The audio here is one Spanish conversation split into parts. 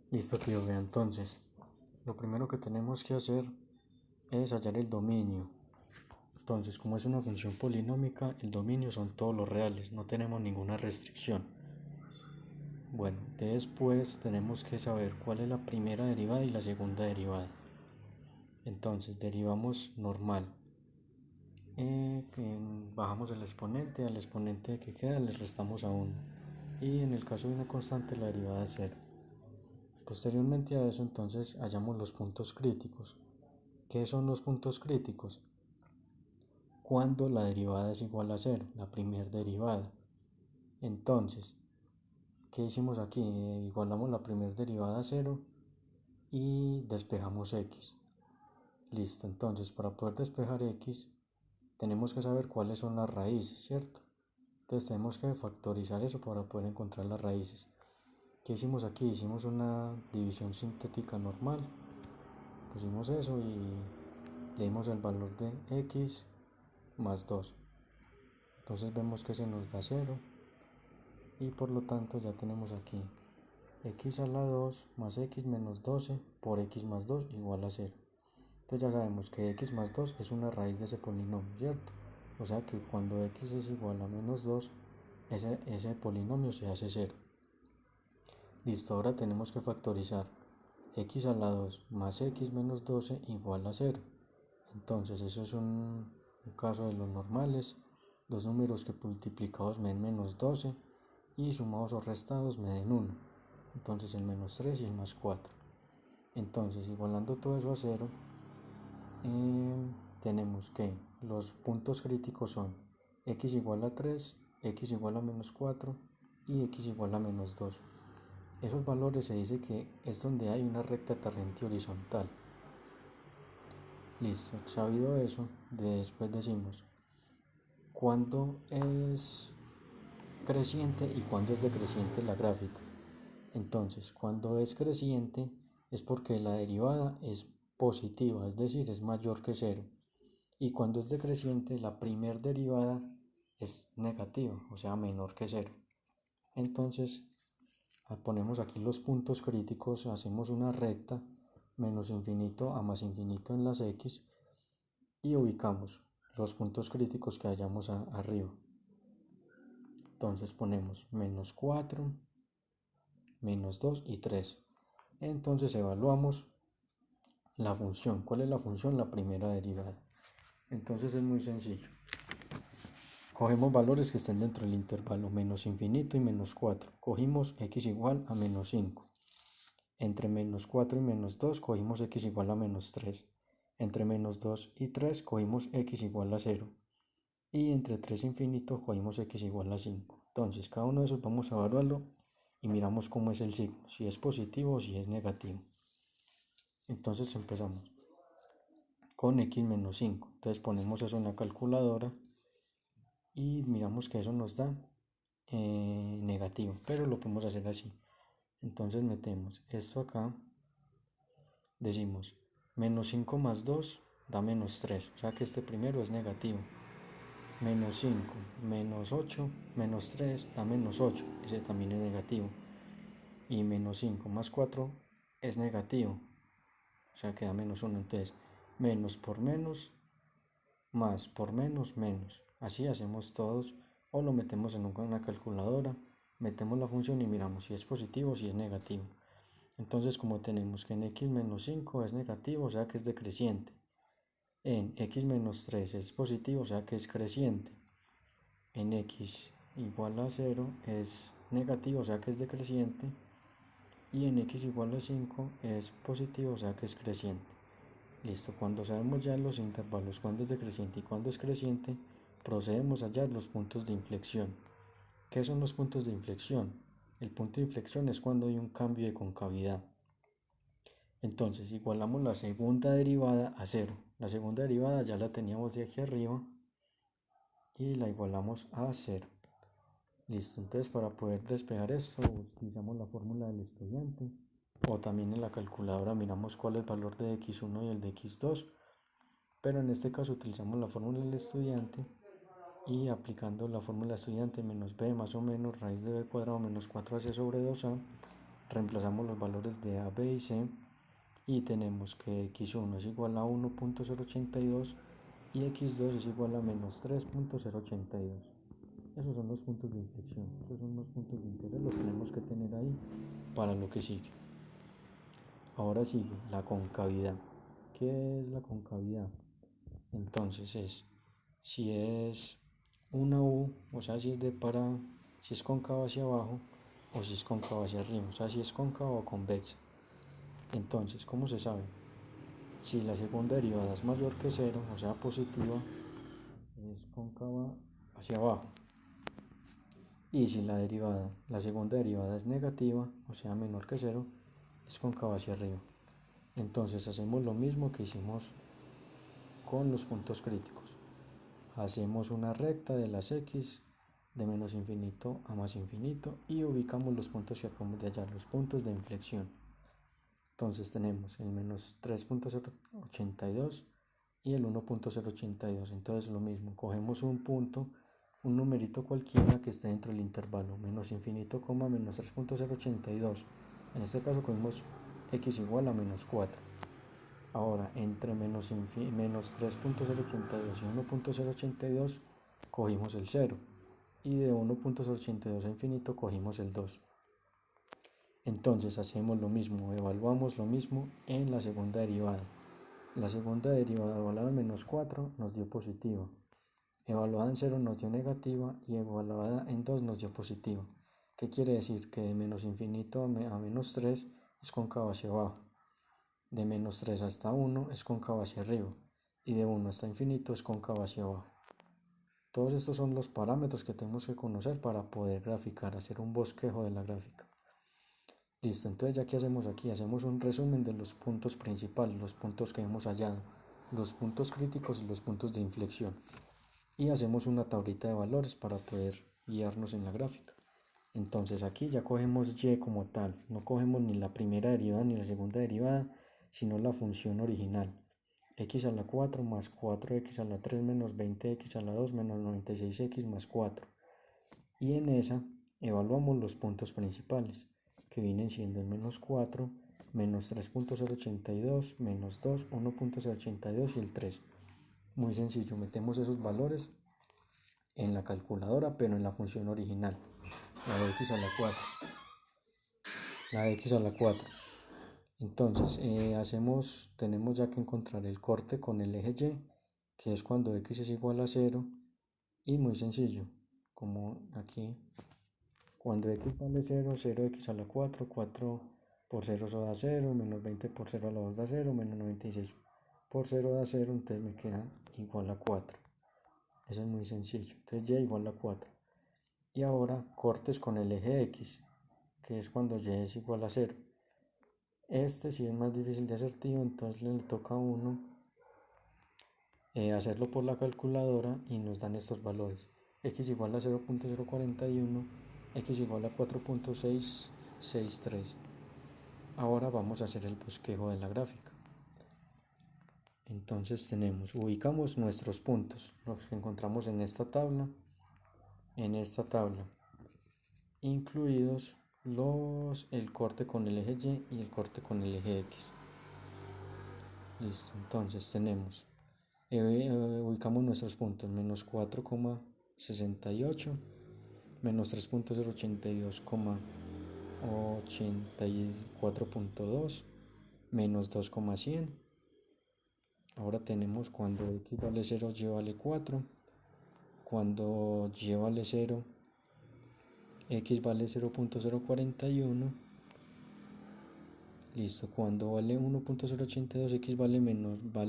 Listo, tío. Vea, entonces, lo primero que tenemos que hacer es hallar el dominio. Entonces, como es una función polinómica, el dominio son todos los reales, no tenemos ninguna restricción. Bueno, después tenemos que saber cuál es la primera derivada y la segunda derivada. Entonces, derivamos normal. Bajamos el exponente, al exponente que queda le restamos a 1. Y en el caso de una constante, la derivada es 0. Posteriormente a eso, entonces, hallamos los puntos críticos. ¿Qué son los puntos críticos? Cuando la derivada es igual a 0, la primera derivada. Entonces, ¿qué hicimos aquí? Igualamos la primera derivada a 0 y despejamos x. Listo, entonces para poder despejar x tenemos que saber cuáles son las raíces, ¿cierto? Entonces tenemos que factorizar eso para poder encontrar las raíces. ¿Qué hicimos aquí? Hicimos una división sintética normal. Pusimos eso y le dimos el valor de x más 2. Entonces vemos que se nos da 0 y por lo tanto ya tenemos aquí x a la 2 más x menos 12 por x más 2 igual a 0. Entonces ya sabemos que x más 2 es una raíz de ese polinomio, ¿cierto? O sea que cuando x es igual a menos 2, ese polinomio se hace 0. Listo, ahora tenemos que factorizar x a la 2 más x menos 12 igual a 0. Entonces eso es un caso de los normales. Dos números que multiplicados me den menos 12 y sumados o restados me den 1. Entonces el menos 3 y el más 4. Entonces igualando todo eso a 0, tenemos que los puntos críticos son x igual a 3, x igual a menos 4 y x igual a menos 2. Esos valores se dice que es donde hay una recta torrente horizontal. Listo, sabido eso, después decimos cuándo es creciente y cuándo es decreciente la gráfica. Entonces, cuando es creciente es porque la derivada es positiva, es decir, es mayor que 0. Y cuando es decreciente, la primera derivada es negativa, o sea, menor que 0. Entonces, ponemos aquí los puntos críticos, hacemos una recta menos infinito a más infinito en las x y ubicamos los puntos críticos que hayamos arriba. Entonces ponemos menos 4, menos 2 y 3. Entonces evaluamos la función. ¿Cuál es la función? La primera derivada. Entonces es muy sencillo. Cogemos valores que estén dentro del intervalo menos infinito y menos 4. Cogimos x igual a menos 5. Entre menos 4 y menos 2 cogimos x igual a menos 3. Entre menos 2 y 3 cogimos x igual a 0. Y entre 3 e infinito cogimos x igual a 5. Entonces cada uno de esos vamos a evaluarlo y miramos cómo es el signo, si es positivo o si es negativo. Entonces empezamos con x menos 5. Entonces ponemos eso en la calculadora y miramos que eso nos da negativo, pero lo podemos hacer así. Entonces metemos esto acá, decimos menos 5 más 2 da menos 3, o sea que este primero es negativo. Menos 5 menos 8 menos 3 da menos 8, ese también es negativo. Y menos 5 más 4 es negativo, o sea que da menos 1. Entonces menos por menos, más por menos, menos. Así hacemos todos, o lo metemos en una calculadora, metemos la función y miramos si es positivo o si es negativo. Entonces, como tenemos que en x menos 5 es negativo, o sea que es decreciente. En x menos 3 es positivo, o sea que es creciente. En x igual a 0 es negativo, o sea que es decreciente. Y en x igual a 5 es positivo, o sea que es creciente. Listo, cuando sabemos ya los intervalos, cuándo es decreciente y cuándo es creciente, procedemos a hallar los puntos de inflexión. ¿Qué son los puntos de inflexión? El punto de inflexión es cuando hay un cambio de concavidad. Entonces igualamos la segunda derivada a 0. La segunda derivada ya la teníamos de aquí arriba y la igualamos a 0. Listo, entonces para poder despejar esto utilizamos la fórmula del estudiante o también en la calculadora miramos cuál es el valor de x1 y el de x2, pero en este caso utilizamos la fórmula del estudiante y aplicando la fórmula del estudiante menos b más o menos raíz de b cuadrado menos 4ac sobre 2a reemplazamos los valores de A, B y C y tenemos que x1 es igual a 1.082 y x2 es igual a menos 3.082. Esos son los puntos de inflexión, esos son los puntos de interés, los tenemos que tener ahí para lo que sigue. Ahora sigue la concavidad. ¿Qué es la concavidad? Entonces si es una U, o sea, si es cóncava hacia abajo o si es cóncava hacia arriba, o sea, si es cóncava o convexa. Entonces, ¿cómo se sabe? Si la segunda derivada es mayor que 0, o sea, positiva, es cóncava hacia abajo. Y si la segunda derivada es negativa, o sea, menor que 0, es cóncava hacia arriba. Entonces hacemos lo mismo que hicimos con los puntos críticos. Hacemos una recta de las x de menos infinito a más infinito y ubicamos los puntos que acabamos de hallar, los puntos de inflexión. Entonces tenemos el menos 3.082 y el 1.082. Entonces lo mismo, cogemos un punto, un numerito cualquiera que esté dentro del intervalo menos infinito, menos 3.082. En este caso cogimos x igual a menos 4. Ahora, entre menos 3.082 y 1.082 cogimos el 0 y de 1.082 a infinito cogimos el 2. Entonces hacemos lo mismo, evaluamos lo mismo en la segunda derivada. La segunda derivada evaluada en menos 4 nos dio positiva, evaluada en 0 nos dio negativa y evaluada en 2 nos dio positiva. ¿Qué quiere decir? Que de menos infinito a menos 3 es cóncava hacia abajo. De menos 3 hasta 1 es cóncava hacia arriba y de 1 hasta infinito es cóncava hacia abajo. Todos estos son los parámetros que tenemos que conocer para poder graficar, hacer un bosquejo de la gráfica. Listo, entonces ya que hacemos aquí, hacemos un resumen de los puntos principales, los puntos que hemos hallado, los puntos críticos y los puntos de inflexión. Y hacemos una tablita de valores para poder guiarnos en la gráfica. Entonces aquí ya cogemos y como tal, no cogemos ni la primera derivada ni la segunda derivada, sino la función original. X a la 4 más 4x a la 3 menos 20x a la 2 menos 96x más 4. Y en esa evaluamos los puntos principales, que vienen siendo el menos 4, menos 3.082, menos 2, 1.082 y el 3. Muy sencillo, metemos esos valores en la calculadora, pero en la función original, la de x a la 4. La de x a la 4. Entonces, tenemos ya que encontrar el corte con el eje y, que es cuando x es igual a 0, y muy sencillo, como aquí, cuando x vale 0, 0x a la 4, 4 por 0 eso da 0, menos 20 por 0 a la 2 da 0, menos 96 por 0 da 0, entonces me queda igual a 4. Eso es muy sencillo, entonces y igual a 4. Y ahora cortes con el eje x, que es cuando y es igual a 0. Este sí es más difícil de hacer, tío, entonces le toca a uno hacerlo por la calculadora y nos dan estos valores. X igual a 0.041, x igual a 4.663. Ahora vamos a hacer el bosquejo de la gráfica. Entonces ubicamos nuestros puntos, los que encontramos en esta tabla, incluidos el corte con el eje y el corte con el eje X. Listo, entonces ubicamos nuestros puntos, menos 4,68, menos 3.082,84.2, menos 2,100. Ahora tenemos cuando x vale 0, y vale 4. Cuando y vale 0, x vale 0.041. Listo, cuando vale 1.082, x vale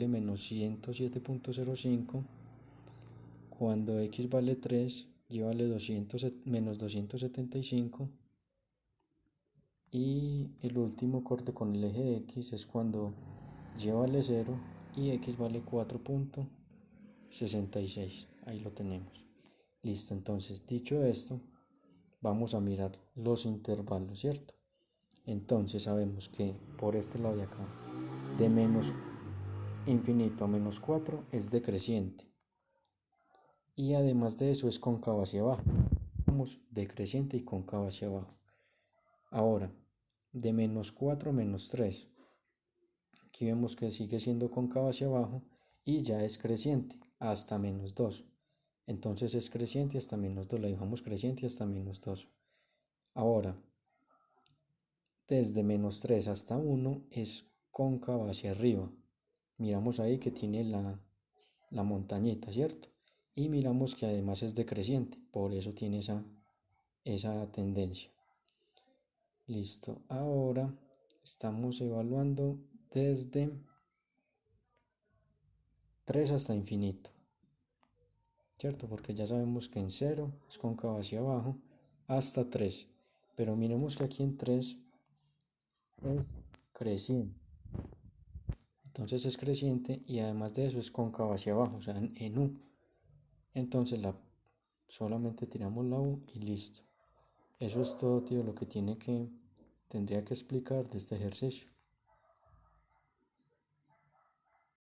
menos 107.05. Cuando x vale 3, y vale menos 275. Y el último corte con el eje x es cuando y vale 0 y x vale 4.66. Ahí lo tenemos. Listo, entonces dicho esto, vamos a mirar los intervalos, ¿cierto? Entonces sabemos que por este lado de acá, de menos infinito a menos 4 es decreciente. Y además de eso es cóncavo hacia abajo. Vamos decreciente y cóncavo hacia abajo. Ahora, de menos 4 a menos 3. Aquí vemos que sigue siendo cóncavo hacia abajo y ya es creciente hasta menos 2. Entonces es creciente hasta menos 2, la dibujamos creciente hasta menos 2. Ahora, desde menos 3 hasta 1 es cóncavo hacia arriba. Miramos ahí que tiene la montañita, ¿cierto? Y miramos que además es decreciente, por eso tiene esa tendencia. Listo, ahora estamos evaluando desde 3 hasta infinito, ¿cierto? Porque ya sabemos que en 0 es cóncavo hacia abajo hasta 3. Pero miremos que aquí en 3 es creciente. Entonces es creciente y además de eso es cóncavo hacia abajo, o sea, en U. Entonces solamente tiramos la U y listo. Eso es todo, tío, lo que tendría que explicar de este ejercicio.